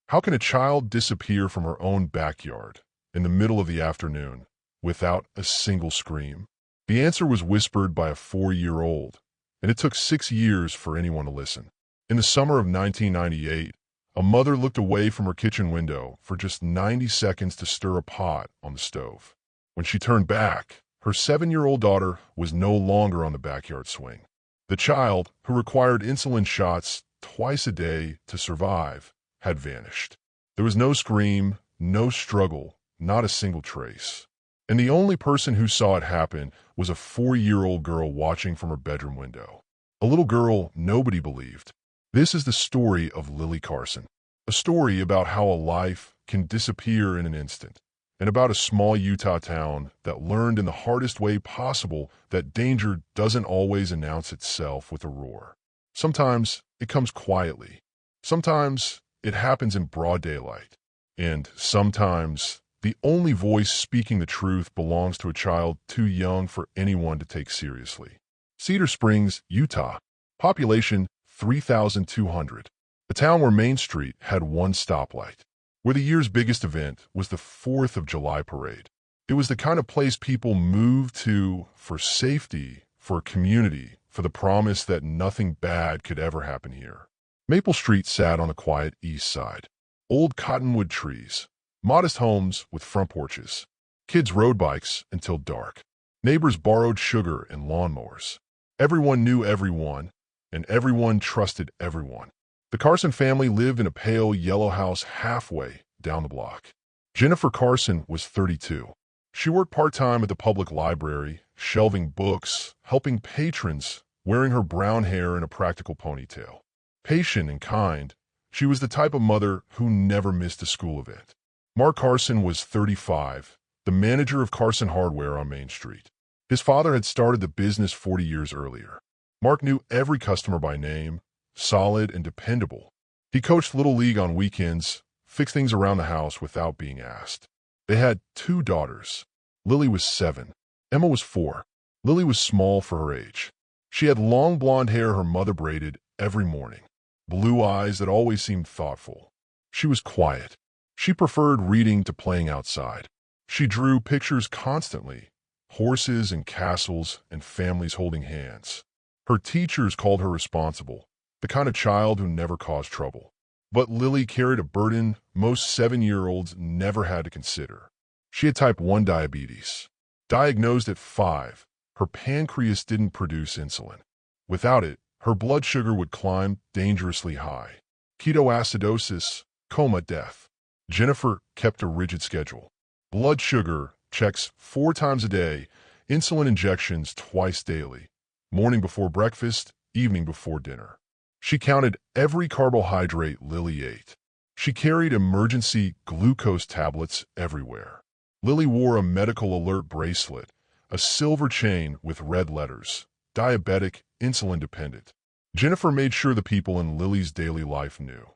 How can a child disappear from her own backyard in the middle of the afternoon without a single scream? The answer was whispered by a 4-year-old, and it took 6 years for anyone to listen. In the summer of 1998, a mother looked away from her kitchen window for just 90 seconds to stir a pot on the stove. When she turned back, her 7-year-old daughter was no longer on the backyard swing. The child, who required insulin shots twice a day to survive, had vanished. There was no scream, no struggle, not a single trace. And the only person who saw it happen was a 4-year-old girl watching from her bedroom window. A little girl nobody believed. This is the story of Lily Carson, a story about how a life can disappear in an instant, and about a small Utah town that learned in the hardest way possible that danger doesn't always announce itself with a roar. Sometimes it comes quietly. Sometimes it happens in broad daylight. And sometimes the only voice speaking the truth belongs to a child too young for anyone to take seriously. Cedar Springs, Utah. Population 3,200. A town where Main Street had one stoplight. Where the year's biggest event was the 4th of July parade. It was the kind of place people moved to for safety, for community, for the promise that nothing bad could ever happen here. Maple Street sat on the quiet east side. Old cottonwood trees, modest homes with front porches. Kids rode bikes until dark. Neighbors borrowed sugar and lawnmowers. Everyone knew everyone, and everyone trusted everyone. The Carson family lived in a pale yellow house halfway down the block. Jennifer Carson was 32. She worked part-time at the public library, shelving books, helping patrons, wearing her brown hair in a practical ponytail. Patient and kind, she was the type of mother who never missed a school event. Mark Carson was 35, the manager of Carson Hardware on Main Street. His father had started the business 40 years earlier. Mark knew every customer by name, solid and dependable. He coached Little League on weekends, fixed things around the house without being asked. They had 2 daughters. Lily was 7. Emma was 4. Lily was small for her age. She had long blonde hair her mother braided every morning. Blue eyes that always seemed thoughtful. She was quiet. She preferred reading to playing outside. She drew pictures constantly, horses and castles and families holding hands. Her teachers called her responsible, the kind of child who never caused trouble. But Lily carried a burden most 7-year-olds never had to consider. She had type 1 diabetes. Diagnosed at 5, her pancreas didn't produce insulin. Without it, her blood sugar would climb dangerously high. Ketoacidosis, coma, death. Jennifer kept a rigid schedule. Blood sugar checks 4 times a day, insulin injections twice daily. Morning before breakfast, evening before dinner. She counted every carbohydrate Lily ate. She carried emergency glucose tablets everywhere. Lily wore a medical alert bracelet, a silver chain with red letters, diabetic, insulin dependent. Jennifer made sure the people in Lily's daily life knew.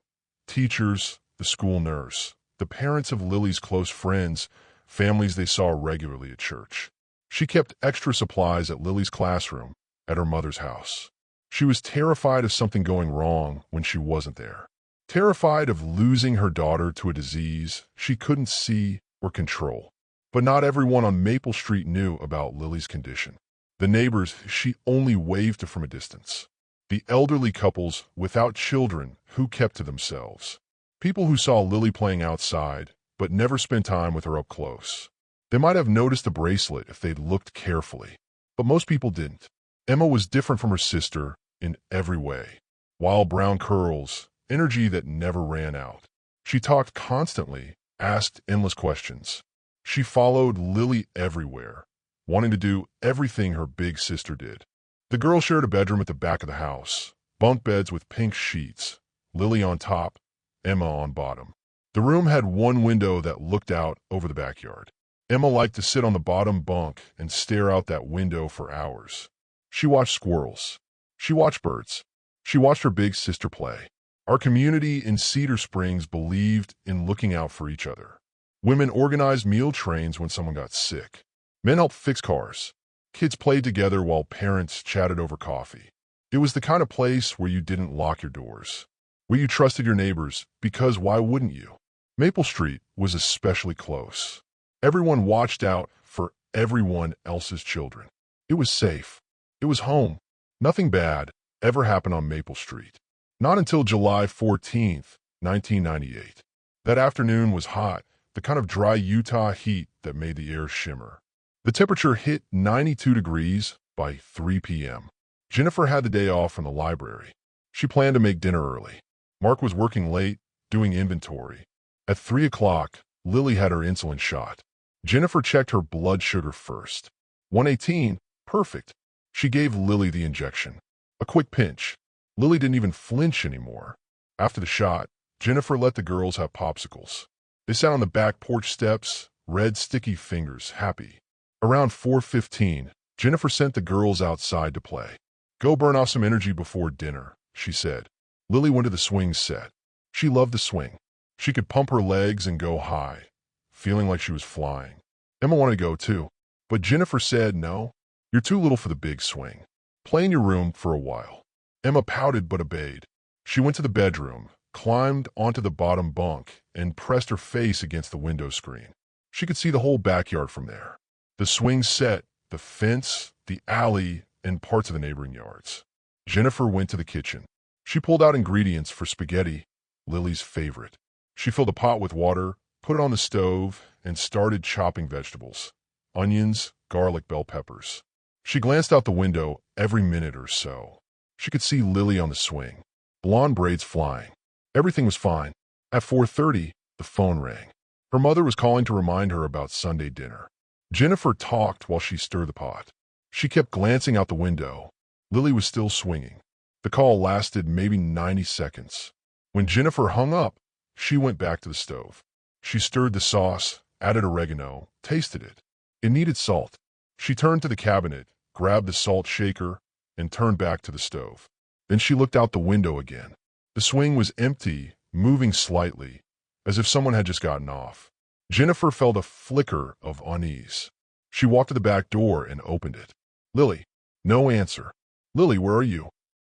Teachers, the school nurse, the parents of Lily's close friends, families they saw regularly at church. She kept extra supplies at Lily's classroom, at her mother's house. She was terrified of something going wrong when she wasn't there. Terrified of losing her daughter to a disease she couldn't see or control. But not everyone on Maple Street knew about Lily's condition. The neighbors she only waved to from a distance. The elderly couples without children who kept to themselves. People who saw Lily playing outside but never spent time with her up close. They might have noticed the bracelet if they'd looked carefully, but most people didn't. Emma was different from her sister in every way. Wild brown curls, energy that never ran out. She talked constantly, asked endless questions. She followed Lily everywhere, wanting to do everything her big sister did. The girls shared a bedroom at the back of the house, bunk beds with pink sheets, Lily on top, Emma on bottom. The room had one window that looked out over the backyard. Emma liked to sit on the bottom bunk and stare out that window for hours. She watched squirrels. She watched birds. She watched her big sister play. Our community in Cedar Springs believed in looking out for each other. Women organized meal trains when someone got sick. Men helped fix cars. Kids played together while parents chatted over coffee. It was the kind of place where you didn't lock your doors. where you trusted your neighbors because why wouldn't you? Maple Street was especially close. Everyone watched out for everyone else's children. It was safe. It was home. Nothing bad ever happened on Maple Street. Not until July 14th, 1998. That afternoon was hot, the kind of dry Utah heat that made the air shimmer. The temperature hit 92 degrees by 3 p.m. Jennifer had the day off from the library. She planned to make dinner early. Mark was working late, doing inventory. At 3 o'clock, Lily had her insulin shot. Jennifer checked her blood sugar first. 118, perfect. She gave Lily the injection. A quick pinch. Lily didn't even flinch anymore. After the shot, Jennifer let the girls have popsicles. They sat on the back porch steps, red sticky fingers, happy. Around 4:15, Jennifer sent the girls outside to play. Go burn off some energy before dinner, she said. Lily went to the swing set. She loved the swing. She could pump her legs and go high, feeling like she was flying. Emma wanted to go too, but Jennifer said, no, you're too little for the big swing. Play in your room for a while. Emma pouted but obeyed. She went to the bedroom, climbed onto the bottom bunk, and pressed her face against the window screen. She could see the whole backyard from there. The swing set, the fence, the alley, and parts of the neighboring yards. Jennifer went to the kitchen. She pulled out ingredients for spaghetti, Lily's favorite. She filled a pot with water, put it on the stove, and started chopping vegetables. Onions, garlic, bell peppers. She glanced out the window every minute or so. She could see Lily on the swing, blonde braids flying. Everything was fine. At 4:30, the phone rang. Her mother was calling to remind her about Sunday dinner. Jennifer talked while she stirred the pot. She kept glancing out the window. Lily was still swinging. The call lasted maybe 90 seconds. When Jennifer hung up, she went back to the stove. She stirred the sauce, added oregano, tasted it. It needed salt. She turned to the cabinet, grabbed the salt shaker, and turned back to the stove. Then she looked out the window again. The swing was empty, moving slightly, as if someone had just gotten off. Jennifer felt a flicker of unease. She walked to the back door and opened it. Lily. No answer. Lily, where are you?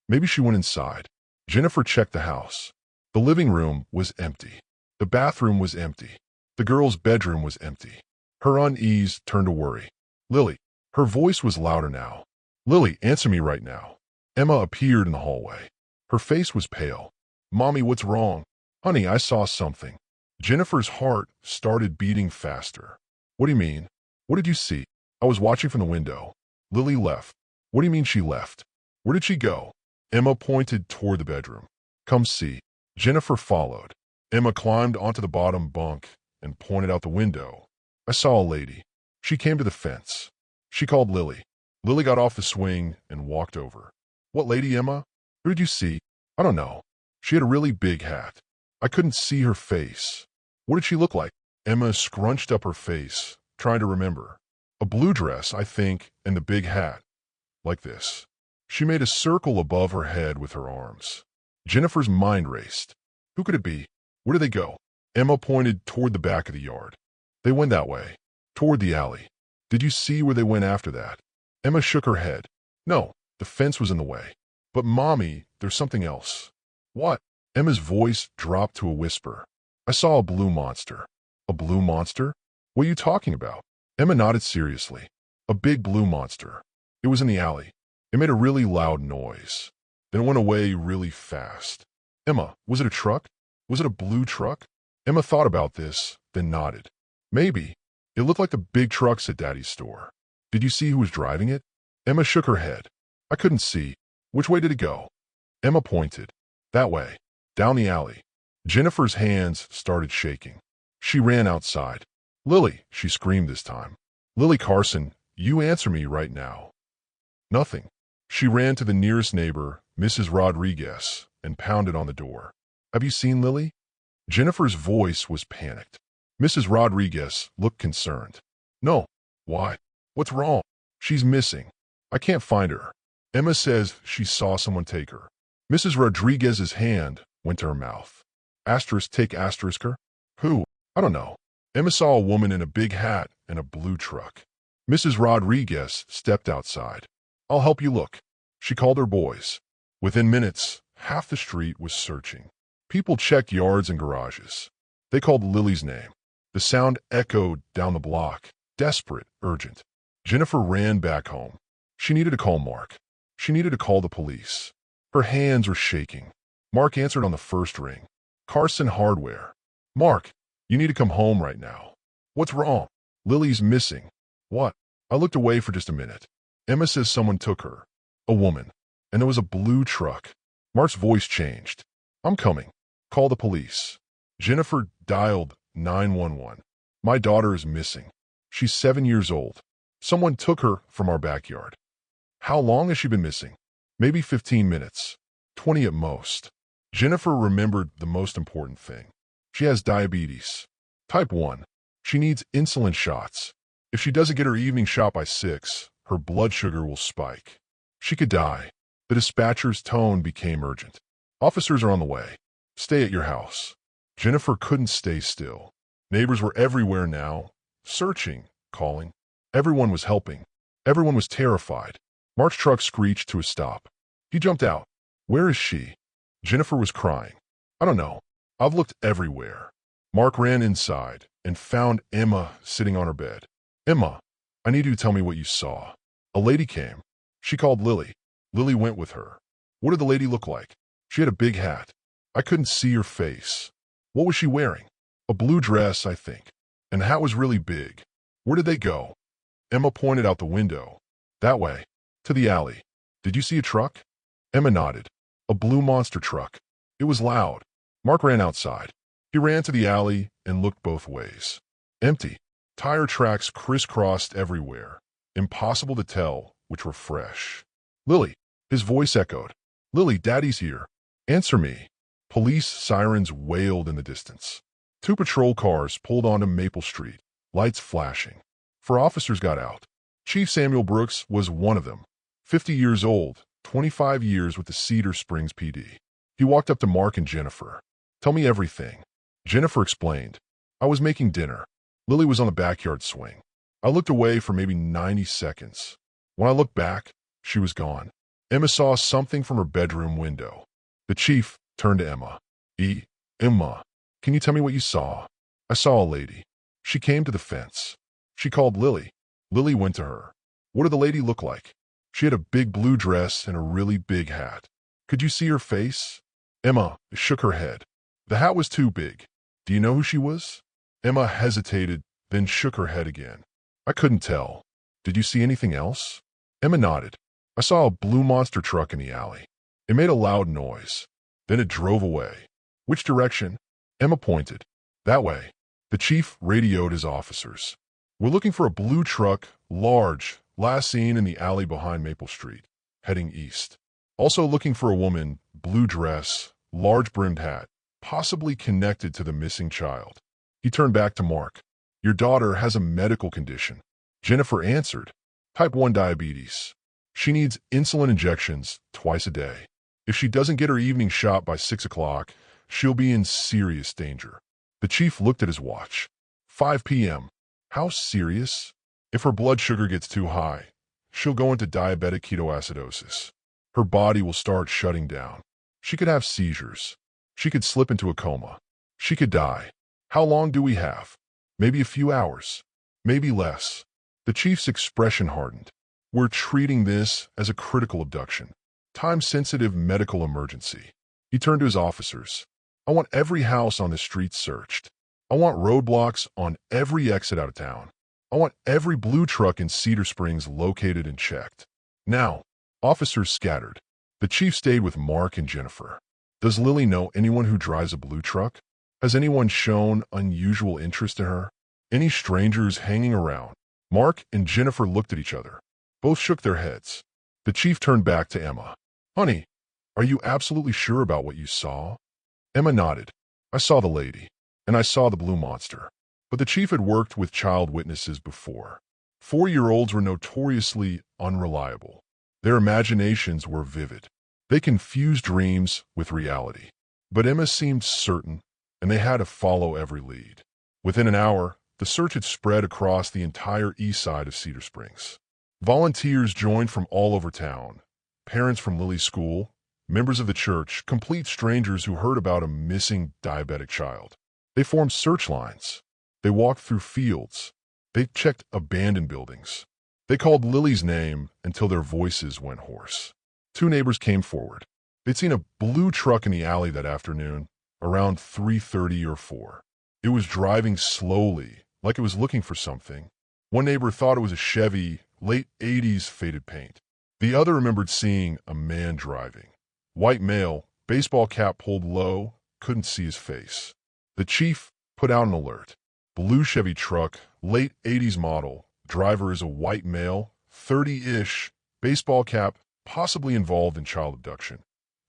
Maybe she went inside. Jennifer checked the house. The living room was empty. The bathroom was empty. The girl's bedroom was empty. Her unease turned to worry. Lily. Her voice was louder now. Lily, answer me right now. Emma appeared in the hallway. Her face was pale. Mommy, what's wrong? Honey, I saw something. Jennifer's heart started beating faster. What do you mean? What did you see? I was watching from the window. Lily left. What do you mean she left? Where did she go? Emma pointed toward the bedroom. Come see. Jennifer followed. Emma climbed onto the bottom bunk and pointed out the window. I saw a lady. She came to the fence. She called Lily. Lily got off the swing and walked over. What lady, Emma? Who did you see? I don't know. She had a really big hat. I couldn't see her face. What did she look like? Emma scrunched up her face, trying to remember. A blue dress, I think, and the big hat. Like this. She made a circle above her head with her arms. Jennifer's mind raced. Who could it be? Where did they go? Emma pointed toward the back of the yard. They went that way, toward the alley. Did you see where they went after that? Emma shook her head. No, the fence was in the way. But Mommy, there's something else. What? Emma's voice dropped to a whisper. I saw a blue monster. A blue monster? What are you talking about? Emma nodded seriously. A big blue monster. It was in the alley. It made a really loud noise. Then it went away really fast. Emma, was it a truck? Was it a blue truck? Emma thought about this, then nodded. Maybe. It looked like the big trucks at Daddy's store. Did you see who was driving it? Emma shook her head. I couldn't see. Which way did it go? Emma pointed. That way. Down the alley. Jennifer's hands started shaking. She ran outside. Lily, she screamed this time. Lily Carson, you answer me right now. Nothing. She ran to the nearest neighbor, Mrs. Rodriguez, and pounded on the door. Have you seen Lily? Jennifer's voice was panicked. Mrs. Rodriguez looked concerned. No. Why? What's wrong? She's missing. I can't find her. Emma says she saw someone take her. Mrs. Rodriguez's hand went to her mouth. Asterisk take asterisk her? Who? I don't know. Emma saw a woman in a big hat and a blue truck. Mrs. Rodriguez stepped outside. I'll help you look. She called her boys. Within minutes, half the street was searching. People checked yards and garages. They called Lily's name. The sound echoed down the block, desperate, urgent. Jennifer ran back home. She needed to call Mark. She needed to call the police. Her hands were shaking. Mark answered on the first ring. Carson Hardware. Mark, you need to come home right now. What's wrong? Lily's missing. What? I looked away for just a minute. Emma says someone took her. A woman. And there was a blue truck. Mark's voice changed. I'm coming. Call the police. Jennifer dialed 911. My daughter is missing. She's 7 years old. Someone took her from our backyard. How long has she been missing? Maybe 15 minutes. 20 at most. Jennifer remembered the most important thing. She has diabetes. Type 1. She needs insulin shots. If she doesn't get her evening shot by 6, her blood sugar will spike. She could die. The dispatcher's tone became urgent. Officers are on the way. Stay at your house. Jennifer couldn't stay still. Neighbors were everywhere now, searching, calling. Everyone was helping. Everyone was terrified. Mark's truck screeched to a stop. He jumped out. Where is she? Jennifer was crying. I don't know. I've looked everywhere. Mark ran inside and found Emma sitting on her bed. Emma, I need you to tell me what you saw. A lady came. She called Lily. Lily went with her. What did the lady look like? She had a big hat. I couldn't see her face. What was she wearing? A blue dress, I think. And the hat was really big. Where did they go? Emma pointed out the window. That way. To the alley. Did you see a truck? Emma nodded. A blue monster truck. It was loud. Mark ran outside. He ran to the alley and looked both ways. Empty. Tire tracks crisscrossed everywhere. Impossible to tell which were fresh. Lily. His voice echoed. Lily, Daddy's here. Answer me. Police sirens wailed in the distance. 2 patrol cars pulled onto Maple Street, lights flashing. 4 officers got out. Chief Samuel Brooks was one of them. 50 years old, 25 years with the Cedar Springs PD. He walked up to Mark and Jennifer. Tell me everything. Jennifer explained. I was making dinner. Lily was on the backyard swing. I looked away for maybe 90 seconds. When I looked back, she was gone. Emma saw something from her bedroom window. The chief turned to Emma. Emma, can you tell me what you saw? I saw a lady. She came to the fence. She called Lily. Lily went to her. What did the lady look like? She had a big blue dress and a really big hat. Could you see her face? Emma shook her head. The hat was too big. Do you know who she was? Emma hesitated, then shook her head again. I couldn't tell. Did you see anything else? Emma nodded. I saw a blue monster truck in the alley. It made a loud noise. Then it drove away. Which direction? Emma pointed. That way. The chief radioed his officers. We're looking for a blue truck, large, last seen in the alley behind Maple Street, heading east. Also looking for a woman, blue dress, large brimmed hat, possibly connected to the missing child. He turned back to Mark. Your daughter has a medical condition. Jennifer answered. Type 1 diabetes. She needs insulin injections twice a day. If she doesn't get her evening shot by 6 o'clock, she'll be in serious danger. The chief looked at his watch. 5 p.m. How serious? If her blood sugar gets too high, she'll go into diabetic ketoacidosis. Her body will start shutting down. She could have seizures. She could slip into a coma. She could die. How long do we have? Maybe a few hours. Maybe less. The chief's expression hardened. We're treating this as a critical abduction. Time-sensitive medical emergency. He turned to his officers. I want every house on this street searched. I want roadblocks on every exit out of town. I want every blue truck in Cedar Springs located and checked. Now, officers scattered. The chief stayed with Mark and Jennifer. Does Lily know anyone who drives a blue truck? Has anyone shown unusual interest in her? Any strangers hanging around? Mark and Jennifer looked at each other. Both shook their heads. The chief turned back to Emma. Honey, are you absolutely sure about what you saw? Emma nodded. I saw the lady, and I saw the blue monster. But the chief had worked with child witnesses before. 4-year-olds were notoriously unreliable. Their imaginations were vivid. They confused dreams with reality. But Emma seemed certain, and they had to follow every lead. Within an hour, the search had spread across the entire east side of Cedar Springs. Volunteers joined from all over town. Parents from Lily's school, members of the church, complete strangers who heard about a missing diabetic child. They formed search lines. They walked through fields. They checked abandoned buildings. They called Lily's name until their voices went hoarse. Two neighbors came forward. They'd seen a blue truck in the alley that afternoon, around 3:30 or 4. It was driving slowly, like it was looking for something. One neighbor thought it was a Chevy, late 80s faded paint. The other remembered seeing a man driving. White male, baseball cap pulled low, couldn't see his face. The chief put out an alert. Blue Chevy truck, late 80s model. Driver is a white male, 30-ish, baseball cap, possibly involved in child abduction.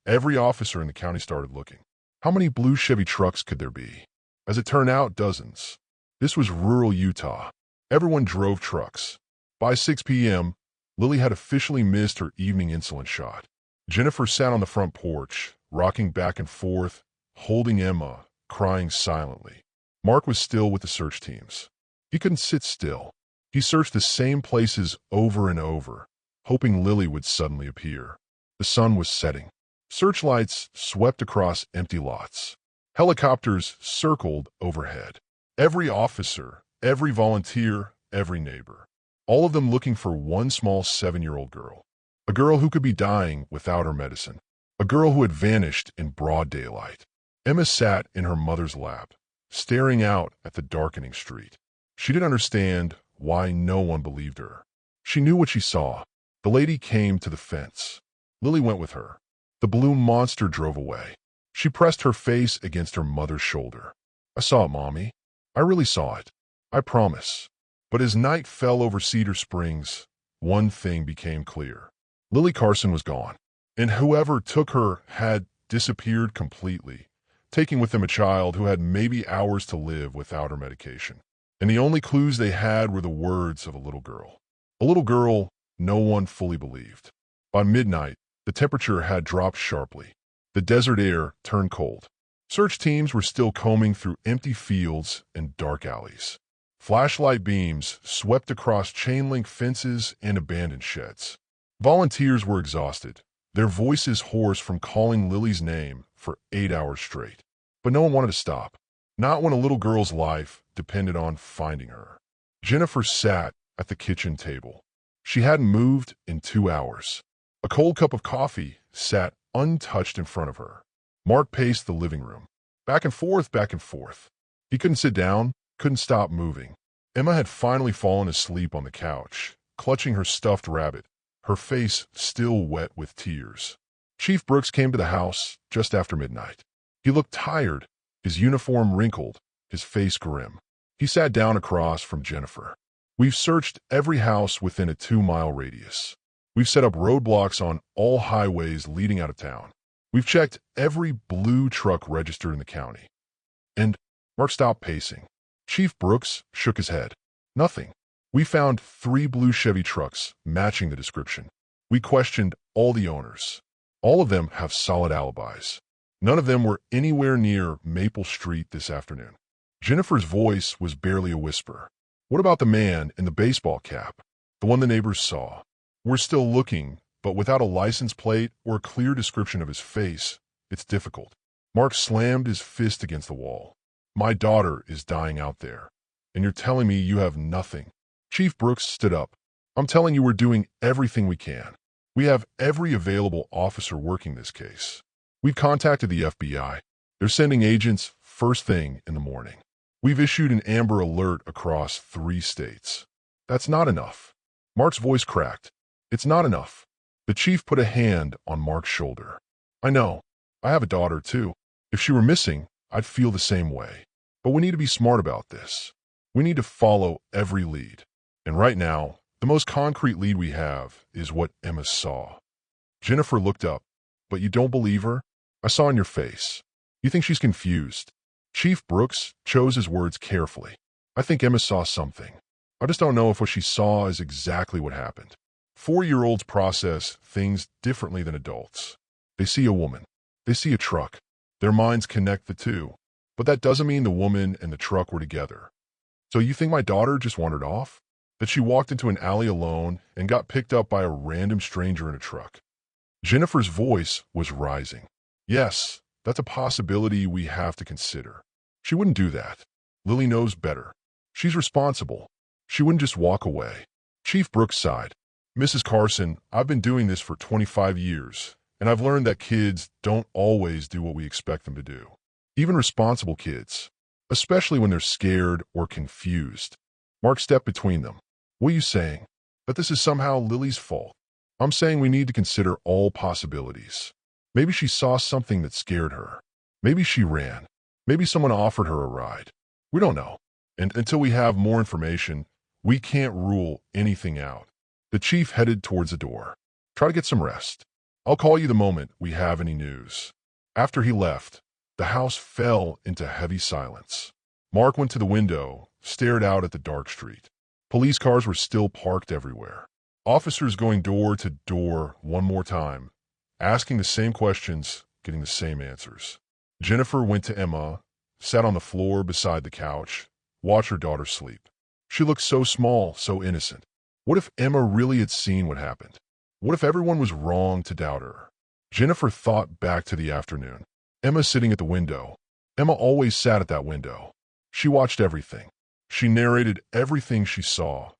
Every officer in the county started looking. How many blue Chevy trucks could there be? As it turned out, dozens. This was rural Utah. Everyone drove trucks. By 6 p.m., Lily had officially missed her evening insulin shot. Jennifer sat on the front porch, rocking back and forth, holding Emma, crying silently. Mark was still with the search teams. He couldn't sit still. He searched the same places over and over, hoping Lily would suddenly appear. The sun was setting. Searchlights swept across empty lots. Helicopters circled overhead. Every officer, every volunteer, every neighbor. All of them looking for one small 7-year-old girl. A girl who could be dying without her medicine. A girl who had vanished in broad daylight. Emma sat in her mother's lap, staring out at the darkening street. She didn't understand why no one believed her. She knew what she saw. The lady came to the fence. Lily went with her. The blue monster drove away. She pressed her face against her mother's shoulder. I saw it, Mommy. I really saw it. I promise. But as night fell over Cedar Springs, one thing became clear. Lily Carson was gone, and whoever took her had disappeared completely, taking with them a child who had maybe hours to live without her medication. And the only clues they had were the words of a little girl. A little girl no one fully believed. By midnight, the temperature had dropped sharply. The desert air turned cold. Search teams were still combing through empty fields and dark alleys. Flashlight beams swept across chain-link fences and abandoned sheds. Volunteers were exhausted, their voices hoarse from calling Lily's name for 8 hours straight. But no one wanted to stop. Not when a little girl's life depended on finding her. Jennifer sat at the kitchen table. She hadn't moved in 2 hours. A cold cup of coffee sat untouched in front of her. Mark paced the living room. Back and forth, back and forth. He couldn't sit down, couldn't stop moving. Emma had finally fallen asleep on the couch, clutching her stuffed rabbit, her face still wet with tears. Chief Brooks came to the house just after midnight. He looked tired, his uniform wrinkled, his face grim. He sat down across from Jennifer. We've searched every house within a 2-mile radius. We've set up roadblocks on all highways leading out of town. We've checked every blue truck registered in the county. And Mark stopped pacing. Chief Brooks shook his head. Nothing. We found 3 blue Chevy trucks matching the description. We questioned all the owners. All of them have solid alibis. None of them were anywhere near Maple Street this afternoon. Jennifer's voice was barely a whisper. What about the man in the baseball cap? The one the neighbors saw. We're still looking, but without a license plate or a clear description of his face, it's difficult. Mark slammed his fist against the wall. My daughter is dying out there, and you're telling me you have nothing. Chief Brooks stood up. I'm telling you we're doing everything we can. We have every available officer working this case. We've contacted the FBI. They're sending agents first thing in the morning. We've issued an Amber Alert across 3 states. That's not enough. Mark's voice cracked. It's not enough. The chief put a hand on Mark's shoulder. I know. I have a daughter, too. If she were missing, I'd feel the same way. But we need to be smart about this. We need to follow every lead. And right now, the most concrete lead we have is what Emma saw. Jennifer looked up. But you don't believe her? I saw in your face. You think she's confused. Chief Brooks chose his words carefully. I think Emma saw something. I just don't know if what she saw is exactly what happened. 4-year-olds process things differently than adults. They see a woman. They see a truck. Their minds connect the two. But that doesn't mean the woman and the truck were together. So you think my daughter just wandered off? That she walked into an alley alone and got picked up by a random stranger in a truck? Jennifer's voice was rising. Yes, that's a possibility we have to consider. She wouldn't do that. Lily knows better. She's responsible. She wouldn't just walk away. Chief Brooks sighed. Mrs. Carson, I've been doing this for 25 years, and I've learned that kids don't always do what we expect them to do. Even responsible kids, especially when they're scared or confused. Mark stepped between them. What are you saying? That this is somehow Lily's fault? I'm saying we need to consider all possibilities. Maybe she saw something that scared her. Maybe she ran. Maybe someone offered her a ride. We don't know. And until we have more information, we can't rule anything out. The chief headed towards the door. Try to get some rest. I'll call you the moment we have any news. After he left, the house fell into heavy silence. Mark went to the window, stared out at the dark street. Police cars were still parked everywhere. Officers going door to door one more time, asking the same questions, getting the same answers. Jennifer went to Emma, sat on the floor beside the couch, watched her daughter sleep. She looked so small, so innocent. What if Emma really had seen what happened? What if everyone was wrong to doubt her? Jennifer thought back to the afternoon. Emma sitting at the window. Emma always sat at that window. She watched everything. She narrated everything she saw,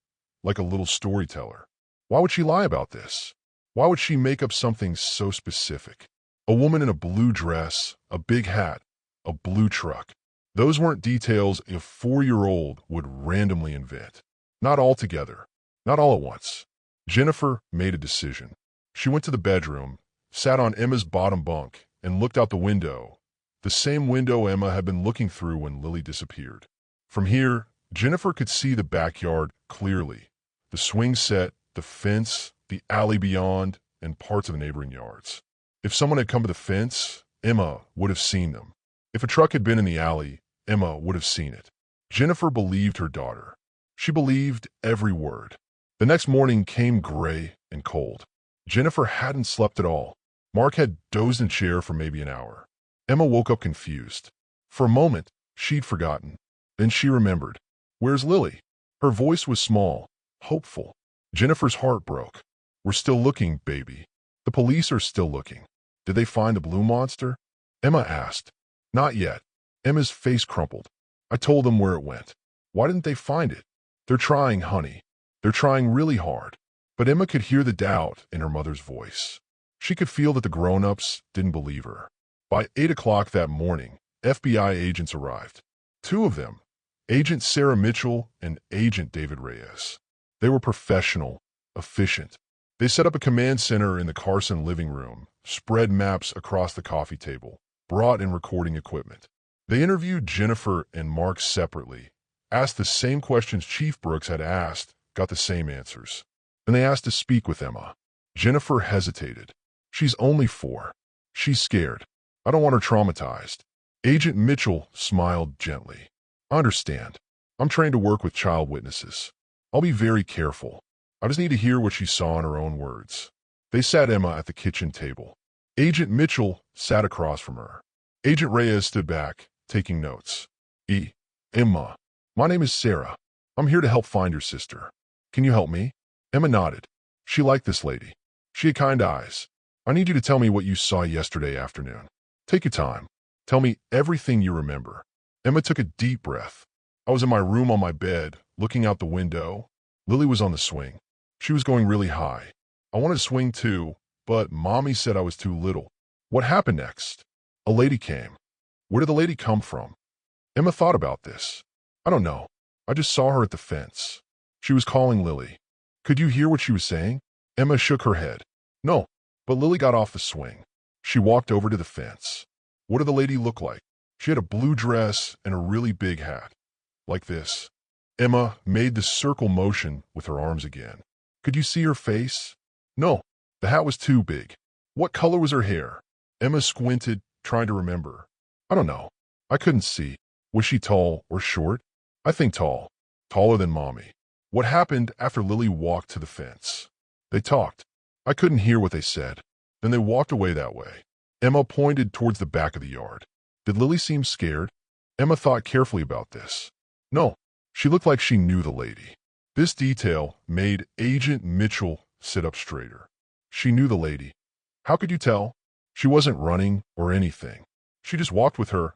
like a little storyteller. Why would she lie about this? Why would she make up something so specific? A woman in a blue dress, a big hat, a blue truck. Those weren't details a 4-year-old would randomly invent. Not all together. Not all at once. Jennifer made a decision. She went to the bedroom, sat on Emma's bottom bunk, and looked out the window, the same window Emma had been looking through when Lily disappeared. From here, Jennifer could see the backyard clearly. The swing set, the fence, the alley beyond, and parts of the neighboring yards. If someone had come to the fence, Emma would have seen them. If a truck had been in the alley, Emma would have seen it. Jennifer believed her daughter. She believed every word. The next morning came gray and cold. Jennifer hadn't slept at all. Mark had dozed in a chair for maybe an hour. Emma woke up confused. For a moment, she'd forgotten. Then she remembered. Where's Lily? Her voice was small, hopeful. Jennifer's heart broke. We're still looking, baby. The police are still looking. Did they find the blue monster? Emma asked. Not yet. Emma's face crumpled. I told them where it went. Why didn't they find it? They're trying, honey. They're trying really hard. But Emma could hear the doubt in her mother's voice. She could feel that the grown-ups didn't believe her. By 8 o'clock that morning, FBI agents arrived. 2 of them, Agent Sarah Mitchell and Agent David Reyes. They were professional, efficient. They set up a command center in the Carson living room, spread maps across the coffee table, brought in recording equipment. They interviewed Jennifer and Mark separately, asked the same questions Chief Brooks had asked, got the same answers. Then they asked to speak with Emma. Jennifer hesitated. She's only 4. She's scared. I don't want her traumatized. Agent Mitchell smiled gently. I understand. I'm trained to work with child witnesses. I'll be very careful. I just need to hear what she saw in her own words. They sat Emma at the kitchen table. Agent Mitchell sat across from her. Agent Reyes stood back, taking notes. Emma, my name is Sarah. I'm here to help find your sister. Can you help me? Emma nodded. She liked this lady. She had kind eyes. I need you to tell me what you saw yesterday afternoon. Take your time. Tell me everything you remember. Emma took a deep breath. I was in my room on my bed, looking out the window. Lily was on the swing. She was going really high. I wanted to swing too, but Mommy said I was too little. What happened next? A lady came. Where did the lady come from? Emma thought about this. I don't know. I just saw her at the fence. She was calling Lily. Could you hear what she was saying? Emma shook her head. No, but Lily got off the swing. She walked over to the fence. What did the lady look like? She had a blue dress and a really big hat. Like this. Emma made the circle motion with her arms again. Could you see her face? No, the hat was too big. What color was her hair? Emma squinted, trying to remember. I don't know. I couldn't see. Was she tall or short? I think tall. Taller than Mommy. What happened after Lily walked to the fence? They talked. I couldn't hear what they said. Then they walked away that way. Emma pointed towards the back of the yard. Did Lily seem scared? Emma thought carefully about this. No, she looked like she knew the lady. This detail made Agent Mitchell sit up straighter. She knew the lady. How could you tell? She wasn't running or anything. She just walked with her,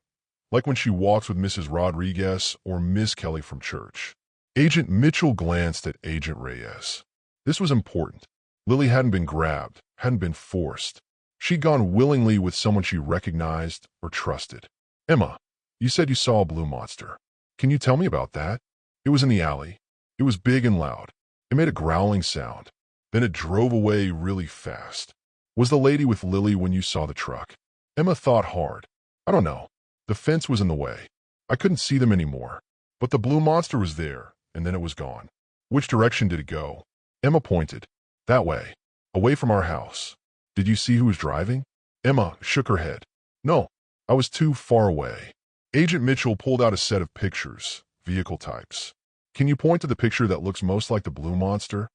like when she walks with Mrs. Rodriguez or Miss Kelly from church. Agent Mitchell glanced at Agent Reyes. This was important. Lily hadn't been grabbed, hadn't been forced. She'd gone willingly with someone she recognized or trusted. Emma, you said you saw a blue monster. Can you tell me about that? It was in the alley. It was big and loud. It made a growling sound. Then it drove away really fast. Was the lady with Lily when you saw the truck? Emma thought hard. I don't know. The fence was in the way. I couldn't see them anymore. But the blue monster was there, and then it was gone. Which direction did it go? Emma pointed. That way. Away from our house. Did you see who was driving? Emma shook her head. No, I was too far away. Agent Mitchell pulled out a set of pictures, vehicle types. Can you point to the picture that looks most like the blue monster?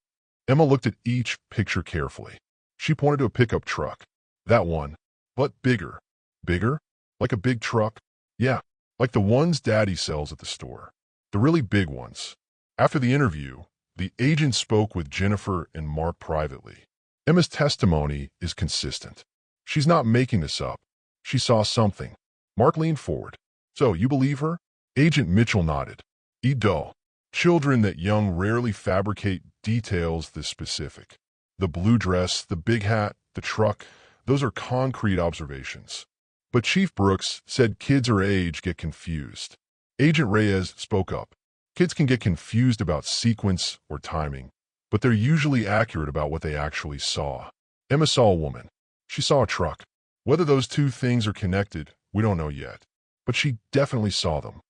Emma looked at each picture carefully. She pointed to a pickup truck. That one, but bigger. Bigger? Like a big truck? Yeah, like the ones Daddy sells at the store. The really big ones. After the interview, the agent spoke with Jennifer and Mark privately. Emma's testimony is consistent. She's not making this up. She saw something. Mark leaned forward. So, you believe her? Agent Mitchell nodded. Edo. Children that young rarely fabricate details this specific. The blue dress, the big hat, the truck, those are concrete observations. But Chief Brooks said kids her age get confused. Agent Reyes spoke up. Kids can get confused about sequence or timing, but they're usually accurate about what they actually saw. Emma saw a woman. She saw a truck. Whether those two things are connected, we don't know yet, but she definitely saw them.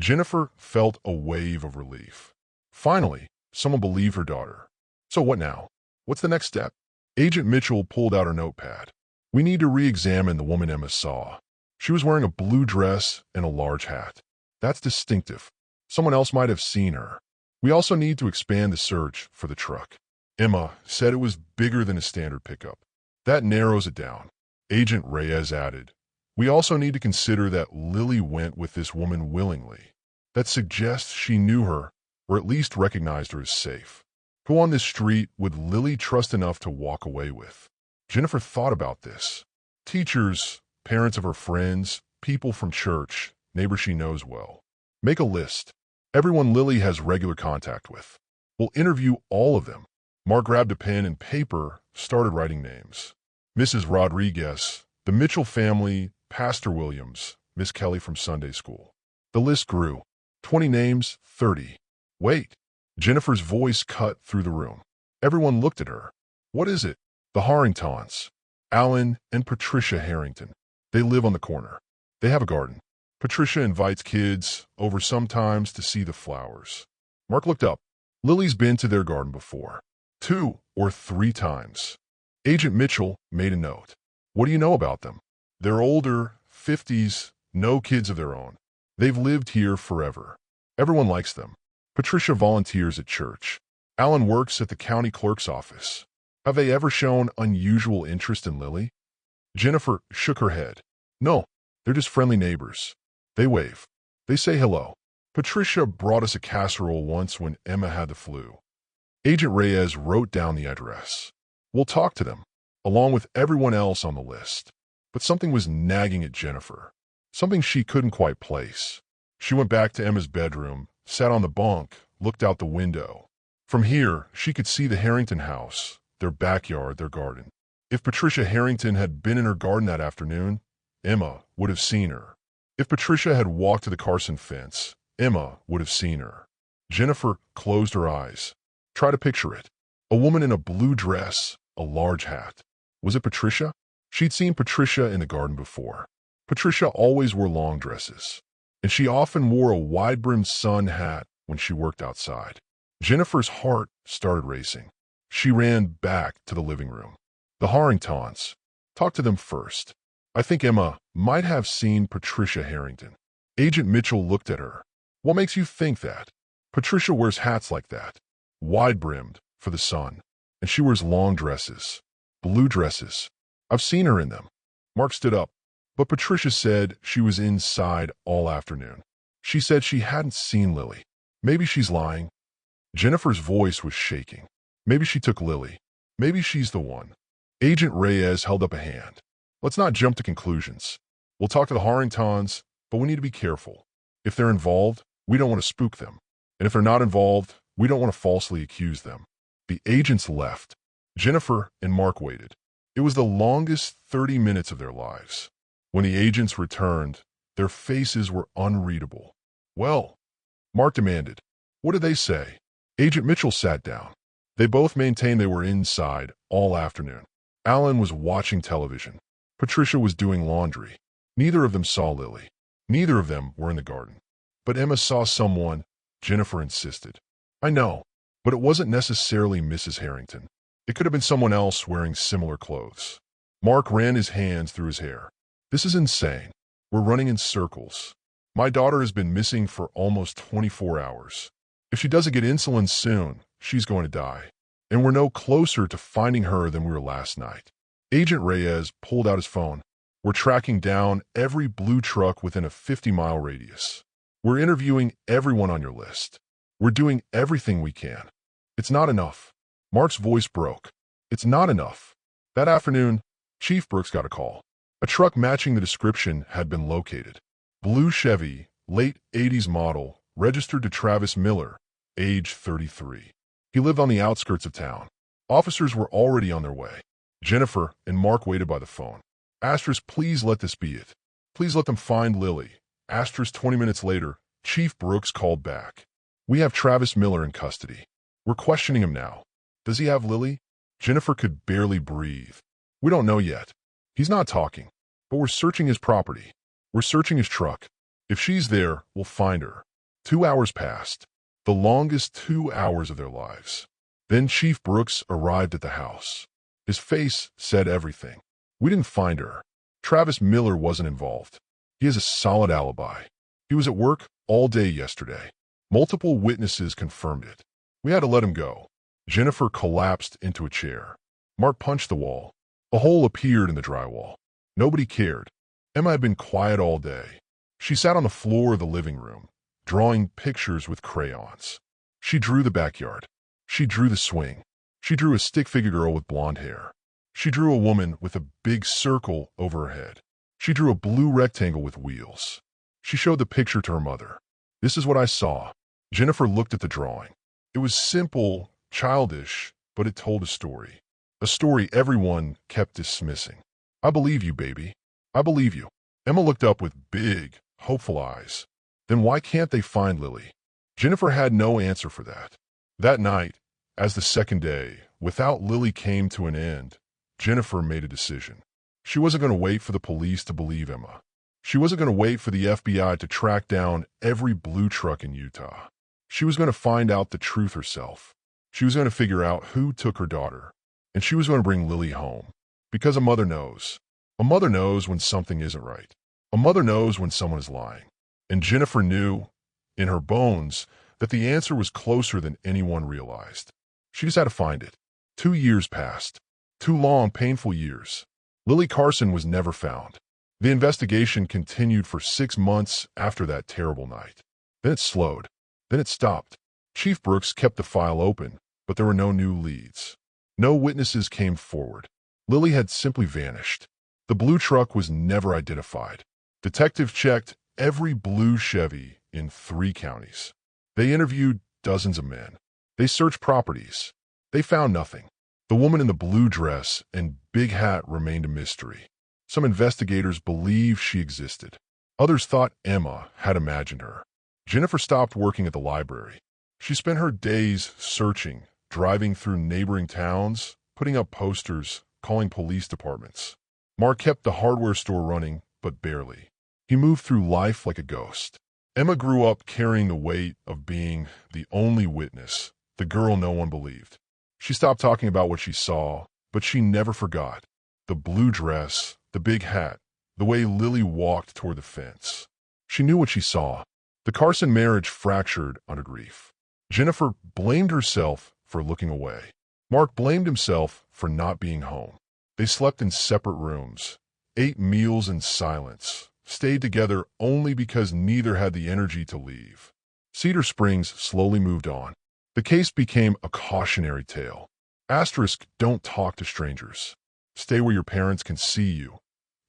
Jennifer felt a wave of relief. Finally, someone believed her daughter. So what now? What's the next step? Agent Mitchell pulled out her notepad. We need to re-examine the woman Emma saw. She was wearing a blue dress and a large hat. That's distinctive. Someone else might have seen her. We also need to expand the search for the truck. Emma said it was bigger than a standard pickup. That narrows it down. Agent Reyes added, we also need to consider that Lily went with this woman willingly. That suggests she knew her, or at least recognized her as safe. Who on this street would Lily trust enough to walk away with? Jennifer thought about this. Teachers, parents of her friends, people from church, neighbors she knows well. Make a list. Everyone Lily has regular contact with. We'll interview all of them. Mark grabbed a pen and paper, started writing names. Mrs. Rodriguez, the Mitchell family, Pastor Williams, Miss Kelly from Sunday school. The list grew. 20 names, 30. Wait. Jennifer's voice cut through the room. Everyone looked at her. What is it? The Harringtons. Alan and Patricia Harrington. They live on the corner. They have a garden. Patricia invites kids over sometimes to see the flowers. Mark looked up. Lily's been to their garden before. 2 or 3 times. Agent Mitchell made a note. What do you know about them? They're older, 50s, no kids of their own. They've lived here forever. Everyone likes them. Patricia volunteers at church. Alan works at the county clerk's office. Have they ever shown unusual interest in Lily? Jennifer shook her head. No, they're just friendly neighbors. They wave. They say hello. Patricia brought us a casserole once when Emma had the flu. Agent Reyes wrote down the address. We'll talk to them, along with everyone else on the list. But something was nagging at Jennifer. Something she couldn't quite place. She went back to Emma's bedroom, sat on the bunk, looked out the window. From here, she could see the Harrington house, their backyard, their garden. If Patricia Harrington had been in her garden that afternoon, Emma would have seen her. If Patricia had walked to the Carson fence, Emma would have seen her. Jennifer closed her eyes. Try to picture it. A woman in a blue dress, a large hat. Was it Patricia? She'd seen Patricia in the garden before. Patricia always wore long dresses, and she often wore a wide-brimmed sun hat when she worked outside. Jennifer's heart started racing. She ran back to the living room. The Harringtons. Talk to them first. I think Emma might have seen Patricia Harrington. Agent Mitchell looked at her. What makes you think that? Patricia wears hats like that, wide-brimmed, for the sun, and she wears long dresses, blue dresses. I've seen her in them. Mark stood up, but Patricia said she was inside all afternoon. She said she hadn't seen Lily. Maybe she's lying. Jennifer's voice was shaking. Maybe she took Lily. Maybe she's the one. Agent Reyes held up a hand. Let's not jump to conclusions. We'll talk to the Harringtons, but we need to be careful. If they're involved, we don't want to spook them. And if they're not involved, we don't want to falsely accuse them. The agents left. Jennifer and Mark waited. It was the longest 30 minutes of their lives. When the agents returned, their faces were unreadable. Well, Mark demanded. What did they say? Agent Mitchell sat down. They both maintained they were inside all afternoon. Alan was watching television. Patricia was doing laundry. Neither of them saw Lily. Neither of them were in the garden. But Emma saw someone, Jennifer insisted. I know, but it wasn't necessarily Mrs. Harrington. It could have been someone else wearing similar clothes. Mark ran his hands through his hair. This is insane. We're running in circles. My daughter has been missing for almost 24 hours. If she doesn't get insulin soon, she's going to die. And we're no closer to finding her than we were last night. Agent Reyes pulled out his phone. We're tracking down every blue truck within a 50-mile radius. We're interviewing everyone on your list. We're doing everything we can. It's not enough. Mark's voice broke. It's not enough. That afternoon, Chief Brooks got a call. A truck matching the description had been located. Blue Chevy, late 80s model, registered to Travis Miller, age 33. He lived on the outskirts of town. Officers were already on their way. Jennifer and Mark waited by the phone. Asterisk, please let this be it. Please let them find Lily. Asterisk, 20 minutes later, Chief Brooks called back. We have Travis Miller in custody. We're questioning him now. Does he have Lily? Jennifer could barely breathe. We don't know yet. He's not talking, but we're searching his property. We're searching his truck. If she's there, we'll find her. 2 hours passed. The longest 2 hours of their lives. Then Chief Brooks arrived at the house. His face said everything. We didn't find her. Travis Miller wasn't involved. He has a solid alibi. He was at work all day yesterday. Multiple witnesses confirmed it. We had to let him go. Jennifer collapsed into a chair. Mark punched the wall. A hole appeared in the drywall. Nobody cared. Emma had been quiet all day. She sat on the floor of the living room, drawing pictures with crayons. She drew the backyard. She drew the swing. She drew a stick-figure girl with blonde hair. She drew a woman with a big circle over her head. She drew a blue rectangle with wheels. She showed the picture to her mother. This is what I saw. Jennifer looked at the drawing. It was simple, childish, but it told a story. A story everyone kept dismissing. I believe you, baby. I believe you. Emma looked up with big, hopeful eyes. Then why can't they find Lily? Jennifer had no answer for that. That night, as the second day, without Lily came to an end, Jennifer made a decision. She wasn't going to wait for the police to believe Emma. She wasn't going to wait for the FBI to track down every blue truck in Utah. She was going to find out the truth herself. She was going to figure out who took her daughter. And she was going to bring Lily home. Because a mother knows. A mother knows when something isn't right. A mother knows when someone is lying. And Jennifer knew, in her bones, that the answer was closer than anyone realized. She just had to find it. 2 years passed. 2 long, painful years. Lily Carson was never found. The investigation continued for 6 months after that terrible night. Then it slowed. Then it stopped. Chief Brooks kept the file open, but there were no new leads. No witnesses came forward. Lily had simply vanished. The blue truck was never identified. Detectives checked every blue Chevy in 3 counties. They interviewed dozens of men. They searched properties. They found nothing. The woman in the blue dress and big hat remained a mystery. Some investigators believed she existed. Others thought Emma had imagined her. Jennifer stopped working at the library. She spent her days searching, driving through neighboring towns, putting up posters, calling police departments. Mark kept the hardware store running, but barely. He moved through life like a ghost. Emma grew up carrying the weight of being the only witness, the girl no one believed. She stopped talking about what she saw, but she never forgot. The blue dress, the big hat, the way Lily walked toward the fence. She knew what she saw. The Carson marriage fractured under grief. Jennifer blamed herself for looking away. Mark blamed himself for not being home. They slept in separate rooms, ate meals in silence, stayed together only because neither had the energy to leave. Cedar Springs slowly moved on. The case became a cautionary tale. Asterisk, don't talk to strangers. Stay where your parents can see you.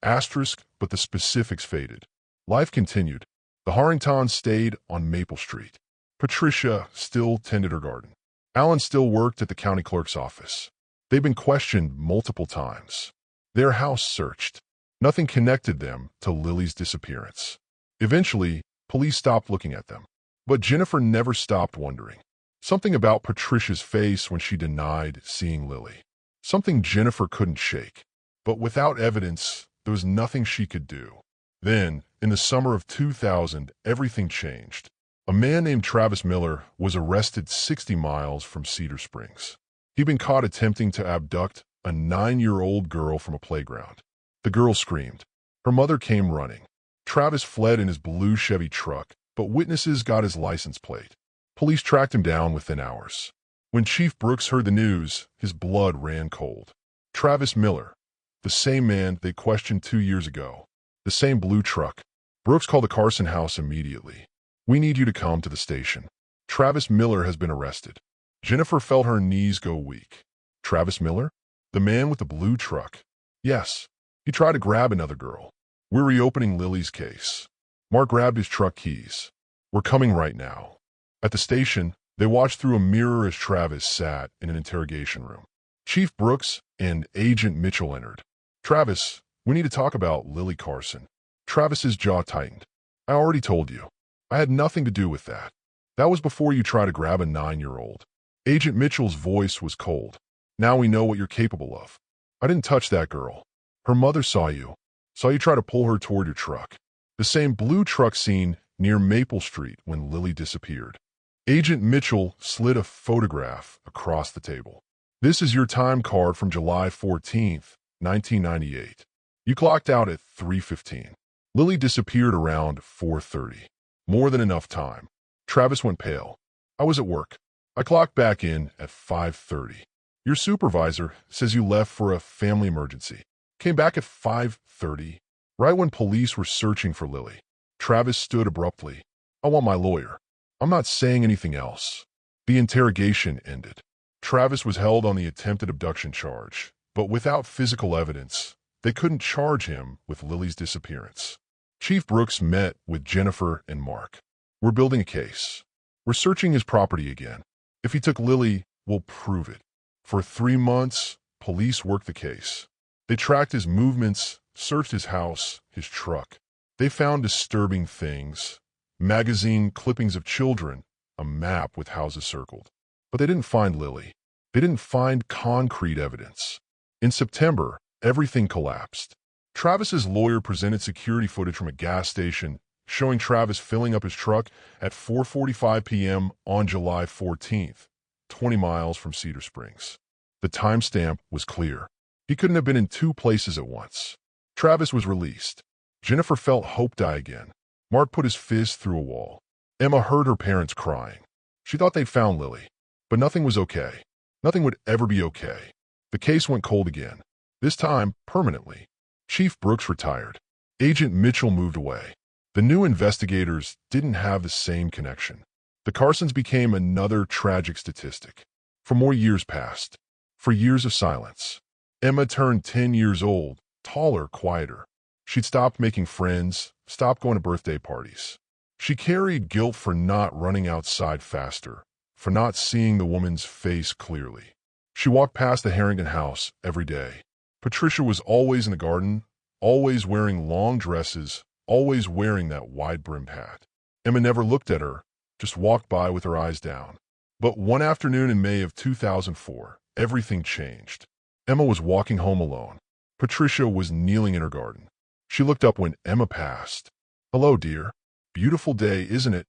Asterisk, but the specifics faded. Life continued. The Harringtons stayed on Maple Street. Patricia still tended her garden. Alan still worked at the county clerk's office. They'd been questioned multiple times. Their house searched. Nothing connected them to Lily's disappearance. Eventually, police stopped looking at them. But Jennifer never stopped wondering. Something about Patricia's face when she denied seeing Lily. Something Jennifer couldn't shake. But without evidence, there was nothing she could do. Then, in the summer of 2000, everything changed. A man named Travis Miller was arrested 60 miles from Cedar Springs. He'd been caught attempting to abduct a 9-year-old girl from a playground. The girl screamed. Her mother came running. Travis fled in his blue Chevy truck, but witnesses got his license plate. Police tracked him down within hours. When Chief Brooks heard the news, his blood ran cold. Travis Miller, the same man they questioned 2 years ago, the same blue truck. Brooks called the Carson house immediately. "We need you to come to the station. Travis Miller has been arrested." Jennifer felt her knees go weak. Travis Miller? The man with the blue truck? Yes. He tried to grab another girl. "We're reopening Lily's case." Mark grabbed his truck keys. "We're coming right now." At the station, they watched through a mirror as Travis sat in an interrogation room. Chief Brooks and Agent Mitchell entered. "Travis, we need to talk about Lily Carson." Travis's jaw tightened. "I already told you. I had nothing to do with that. That was before you tried to grab a 9-year-old. Agent Mitchell's voice was cold. "Now we know what you're capable of. I didn't touch that girl. Her mother saw you try to pull her toward your truck. The same blue truck seen near Maple Street when Lily disappeared." Agent Mitchell slid a photograph across the table. "This is your time card from July 14th, 1998. You clocked out at 3:15. Lily disappeared around 4:30. More than enough time." Travis went pale. "I was at work. I clocked back in at 5:30. Your supervisor says you left for a family emergency. Came back at 5:30, right when police were searching for Lily." Travis stood abruptly. "I want my lawyer. I'm not saying anything else." The interrogation ended. Travis was held on the attempted abduction charge, but without physical evidence, they couldn't charge him with Lily's disappearance. Chief Brooks met with Jennifer and Mark. "We're building a case. We're searching his property again. If he took Lily, we'll prove it." For 3 months, police worked the case. They tracked his movements, searched his house, his truck. They found disturbing things: magazine clippings of children, a map with houses circled. But they didn't find Lily. They didn't find concrete evidence. In September, everything collapsed. Travis's lawyer presented security footage from a gas station showing Travis filling up his truck at 4:45 p.m. on July 14th, 20 miles from Cedar Springs. The timestamp was clear. He couldn't have been in 2 places at once. Travis was released. Jennifer felt hope die again. Mark put his fist through a wall. Emma heard her parents crying. She thought they'd found Lily. But nothing was okay. Nothing would ever be okay. The case went cold again. This time, permanently. Chief Brooks retired. Agent Mitchell moved away. The new investigators didn't have the same connection. The Carsons became another tragic statistic. For more years passed. For years of silence. Emma turned 10 years old, taller, quieter. She'd stopped making friends, stopped going to birthday parties. She carried guilt for not running outside faster, for not seeing the woman's face clearly. She walked past the Harrington house every day. Patricia was always in the garden, always wearing long dresses, always wearing that wide-brimmed hat. Emma never looked at her, just walked by with her eyes down. But one afternoon in May of 2004, everything changed. Emma was walking home alone. Patricia was kneeling in her garden. She looked up when Emma passed. "Hello, dear. Beautiful day, isn't it?"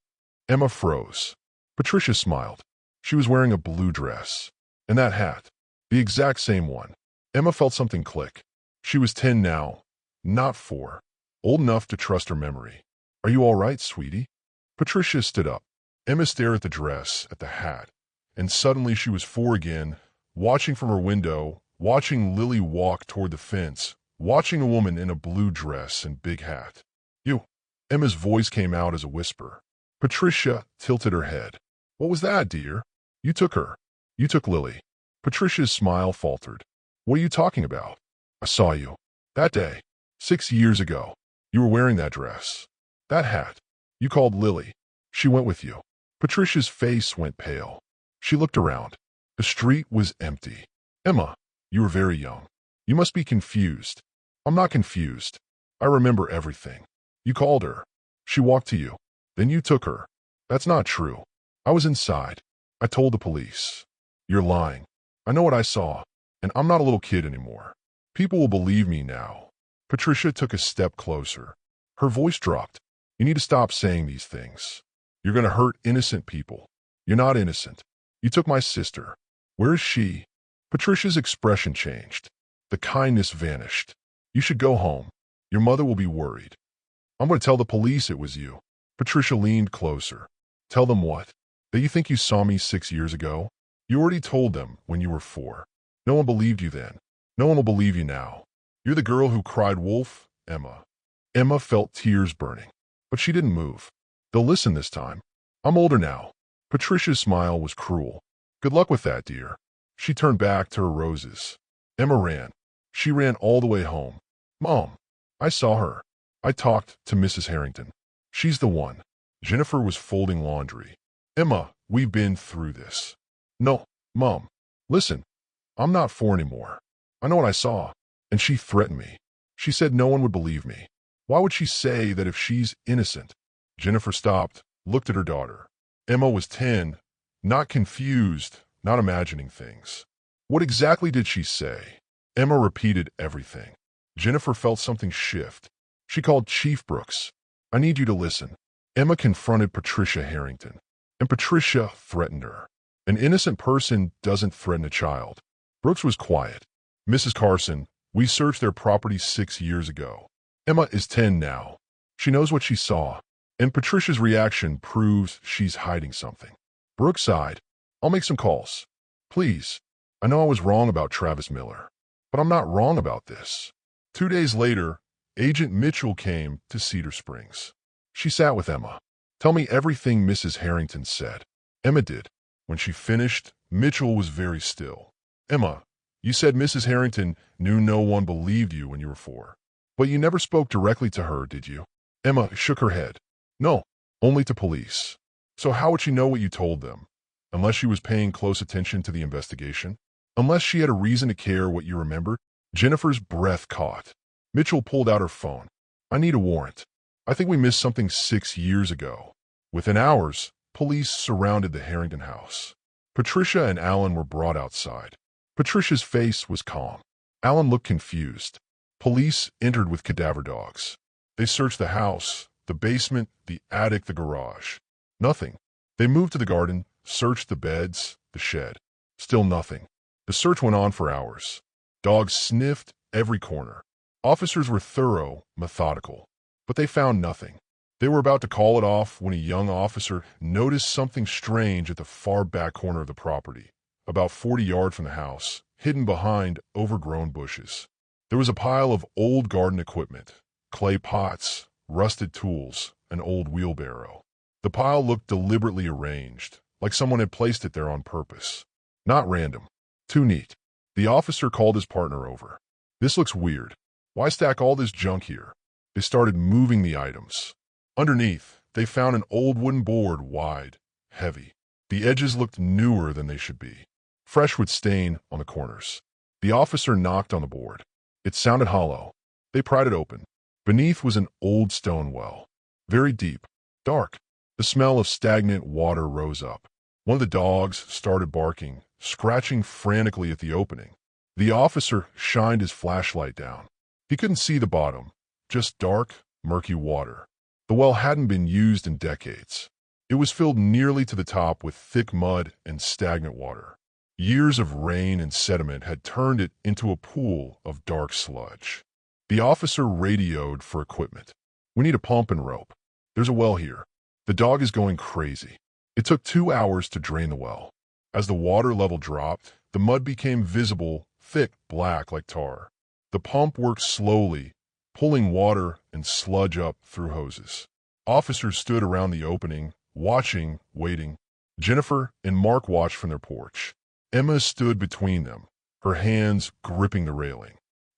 Emma froze. Patricia smiled. She was wearing a blue dress. And that hat. The exact same one. Emma felt something click. She was 10 now, not 4. Old enough to trust her memory. "Are you all right, sweetie?" Patricia stood up. Emma stared at the dress, at the hat, and suddenly she was 4 again, watching from her window, watching Lily walk toward the fence, watching a woman in a blue dress and big hat. "You." Emma's voice came out as a whisper. Patricia tilted her head. "What was that, dear?" "You took her. You took Lily." Patricia's smile faltered. "What are you talking about?" I saw you. That day. 6 years ago. You were wearing that dress. That hat. You called Lily. She went with you. Patricia's face went pale. She looked around. The street was empty. Emma, you were very young. You must be confused. I'm not confused. I remember everything. You called her. She walked to you. Then you took her. That's not true. I was inside. I told the police. You're lying. I know what I saw, and I'm not a little kid anymore. People will believe me now. Patricia took a step closer. Her voice dropped. You need to stop saying these things. You're going to hurt innocent people. You're not innocent. You took my sister. Where is she? Patricia's expression changed. The kindness vanished. You should go home. Your mother will be worried. I'm going to tell the police it was you. Patricia leaned closer. Tell them what? That you think you saw me 6 years ago? You already told them when you were 4. No one believed you then. No one will believe you now. You're the girl who cried wolf, Emma. Emma felt tears burning, but she didn't move. They'll listen this time. I'm older now. Patricia's smile was cruel. Good luck with that, dear. She turned back to her roses. Emma ran. She ran all the way home. Mom, I saw her. I talked to Mrs. Harrington. She's the one. Jennifer was folding laundry. Emma, we've been through this. No, Mom. Listen, I'm not 4 anymore. I know what I saw. And she threatened me. She said no one would believe me. Why would she say that if she's innocent? Jennifer stopped, looked at her daughter. Emma was 10, not confused, not imagining things. What exactly did she say? Emma repeated everything. Jennifer felt something shift. She called Chief Brooks. I need you to listen. Emma confronted Patricia Harrington, and Patricia threatened her. An innocent person doesn't threaten a child. Brooks was quiet. Mrs. Carson, we searched their property 6 years ago. Emma is 10 now. She knows what she saw, and Patricia's reaction proves she's hiding something. Brooks sighed. I'll make some calls. Please. I know I was wrong about Travis Miller, but I'm not wrong about this. 2 days later, Agent Mitchell came to Cedar Springs. She sat with Emma. Tell me everything Mrs. Harrington said. Emma did. When she finished, Mitchell was very still. Emma, you said Mrs. Harrington knew no one believed you when you were 4. But you never spoke directly to her, did you? Emma shook her head. No, only to police. So how would she know what you told them? Unless she was paying close attention to the investigation? Unless she had a reason to care what you remembered? Jennifer's breath caught. Mitchell pulled out her phone. I need a warrant. I think we missed something 6 years ago. Within hours, police surrounded the Harrington house. Patricia and Alan were brought outside. Patricia's face was calm. Alan looked confused. Police entered with cadaver dogs. They searched the house, the basement, the attic, the garage. Nothing. They moved to the garden, searched the beds, the shed. Still nothing. The search went on for hours. Dogs sniffed every corner. Officers were thorough, methodical. But they found nothing. They were about to call it off when a young officer noticed something strange at the far back corner of the property, about 40 yards from the house, hidden behind overgrown bushes. There was a pile of old garden equipment, clay pots, rusted tools, an old wheelbarrow. The pile looked deliberately arranged, like someone had placed it there on purpose. Not random. Too neat. The officer called his partner over. This looks weird. Why stack all this junk here? They started moving the items. Underneath, they found an old wooden board, wide, heavy. The edges looked newer than they should be. Fresh with stain on the corners. The officer knocked on the board. It sounded hollow. They pried it open. Beneath was an old stone well. Very deep. Dark. The smell of stagnant water rose up. One of the dogs started barking, scratching frantically at the opening. The officer shined his flashlight down. He couldn't see the bottom, just dark, murky water. The well hadn't been used in decades. It was filled nearly to the top with thick mud and stagnant water. Years of rain and sediment had turned it into a pool of dark sludge. The officer radioed for equipment. We need a pump and rope. There's a well here. The dog is going crazy. It took 2 hours to drain the well. As the water level dropped, the mud became visible, thick, black like tar. The pump worked slowly, pulling water and sludge up through hoses. Officers stood around the opening, watching, waiting. Jennifer and Mark watched from their porch. Emma stood between them, her hands gripping the railing.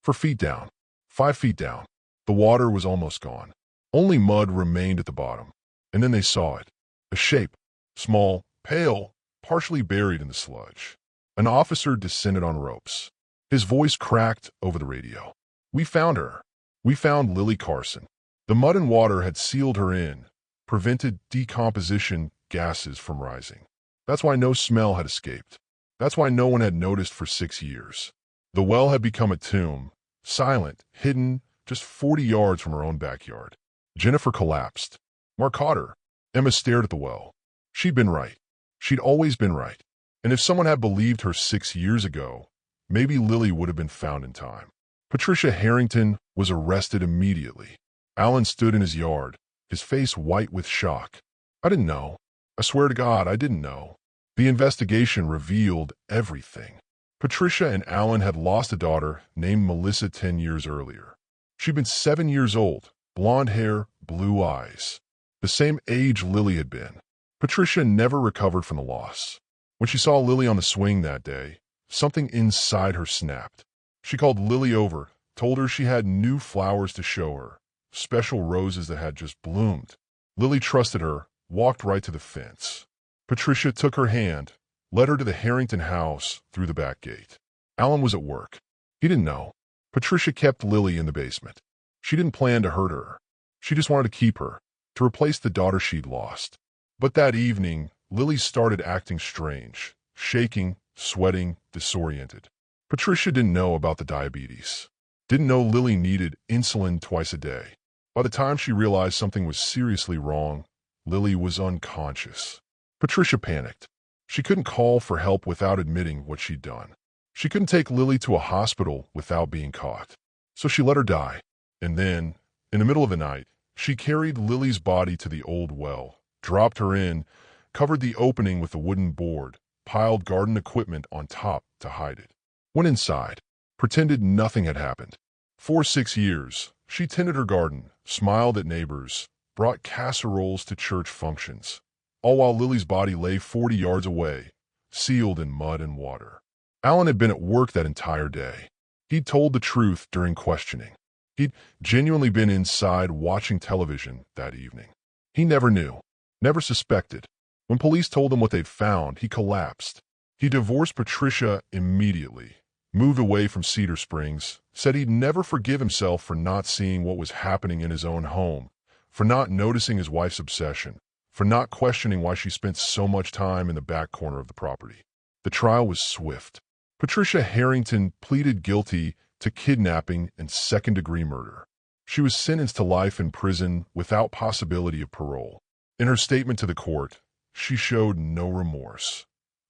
4 feet down, 5 feet down. The water was almost gone. Only mud remained at the bottom. And then they saw it. A shape, small, pale, partially buried in the sludge. An officer descended on ropes. His voice cracked over the radio. "We found her. We found Lily Carson." The mud and water had sealed her in, prevented decomposition gases from rising. That's why no smell had escaped. That's why no one had noticed for 6 years. The well had become a tomb, silent, hidden, just 40 yards from her own backyard. Jennifer collapsed. Mark caught her. Emma stared at the well. She'd been right. She'd always been right. And if someone had believed her 6 years ago, maybe Lily would have been found in time. Patricia Harrington was arrested immediately. Alan stood in his yard, his face white with shock. "I didn't know. I swear to God, I didn't know." The investigation revealed everything. Patricia and Alan had lost a daughter named Melissa 10 years earlier. She'd been 7 years old, blonde hair, blue eyes. The same age Lily had been. Patricia never recovered from the loss. When she saw Lily on the swing that day, something inside her snapped. She called Lily over, told her she had new flowers to show her, special roses that had just bloomed. Lily trusted her, walked right to the fence. Patricia took her hand, led her to the Harrington house through the back gate. Alan was at work. He didn't know. Patricia kept Lily in the basement. She didn't plan to hurt her. She just wanted to keep her, to replace the daughter she'd lost. But that evening, Lily started acting strange, shaking, sweating, disoriented. Patricia didn't know about the diabetes. Didn't know Lily needed insulin twice a day. By the time she realized something was seriously wrong, Lily was unconscious. Patricia panicked. She couldn't call for help without admitting what she'd done. She couldn't take Lily to a hospital without being caught. So she let her die. And then, in the middle of the night, she carried Lily's body to the old well, dropped her in, covered the opening with a wooden board, piled garden equipment on top to hide it. Went inside, pretended nothing had happened. For 6 years, she tended her garden, smiled at neighbors, brought casseroles to church functions, all while Lily's body lay 40 yards away, sealed in mud and water. Alan had been at work that entire day. He'd told the truth during questioning. He'd genuinely been inside watching television that evening. He never knew, never suspected. When police told him what they'd found, he collapsed. He divorced Patricia immediately, moved away from Cedar Springs, said he'd never forgive himself for not seeing what was happening in his own home, for not noticing his wife's obsession, for not questioning why she spent so much time in the back corner of the property. The trial was swift. Patricia Harrington pleaded guilty to kidnapping and second-degree murder. She was sentenced to life in prison without possibility of parole. In her statement to the court, she showed no remorse.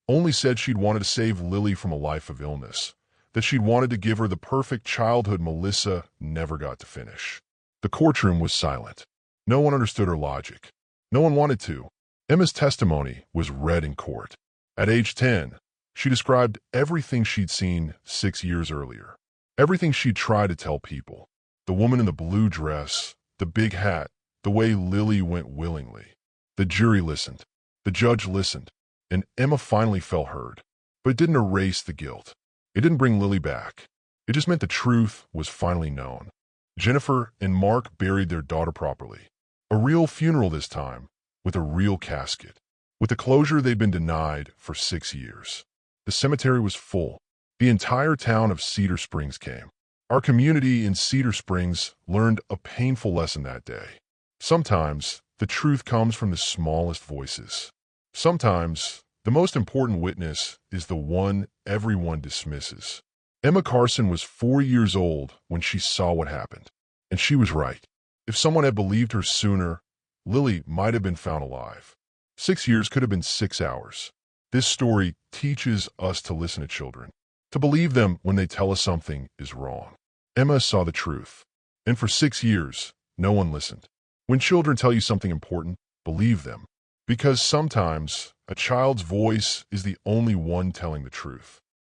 Only said she'd wanted to save Lily from a life of illness, that she'd wanted to give her the perfect childhood Melissa never got to finish. The courtroom was silent. No one understood her logic. No one wanted to. Emma's testimony was read in court. At age 10, she described everything she'd seen 6 years earlier. Everything she'd tried to tell people. The woman in the blue dress, the big hat, the way Lily went willingly. The jury listened. The judge listened. And Emma finally felt heard. But it didn't erase the guilt. It didn't bring Lily back. It just meant the truth was finally known. Jennifer and Mark buried their daughter properly. A real funeral this time, with a real casket, with the closure they'd been denied for 6 years. The cemetery was full. The entire town of Cedar Springs came. Our community in Cedar Springs learned a painful lesson that day. Sometimes, the truth comes from the smallest voices. Sometimes, the most important witness is the one everyone dismisses. Emma Carson was 4 years old when she saw what happened. And she was right. If someone had believed her sooner, Lily might have been found alive. 6 years could have been 6 hours. This story teaches us to listen to children, to believe them when they tell us something is wrong. Emma saw the truth, and for 6 years, no one listened. When children tell you something important, believe them, because sometimes a child's voice is the only one telling the truth.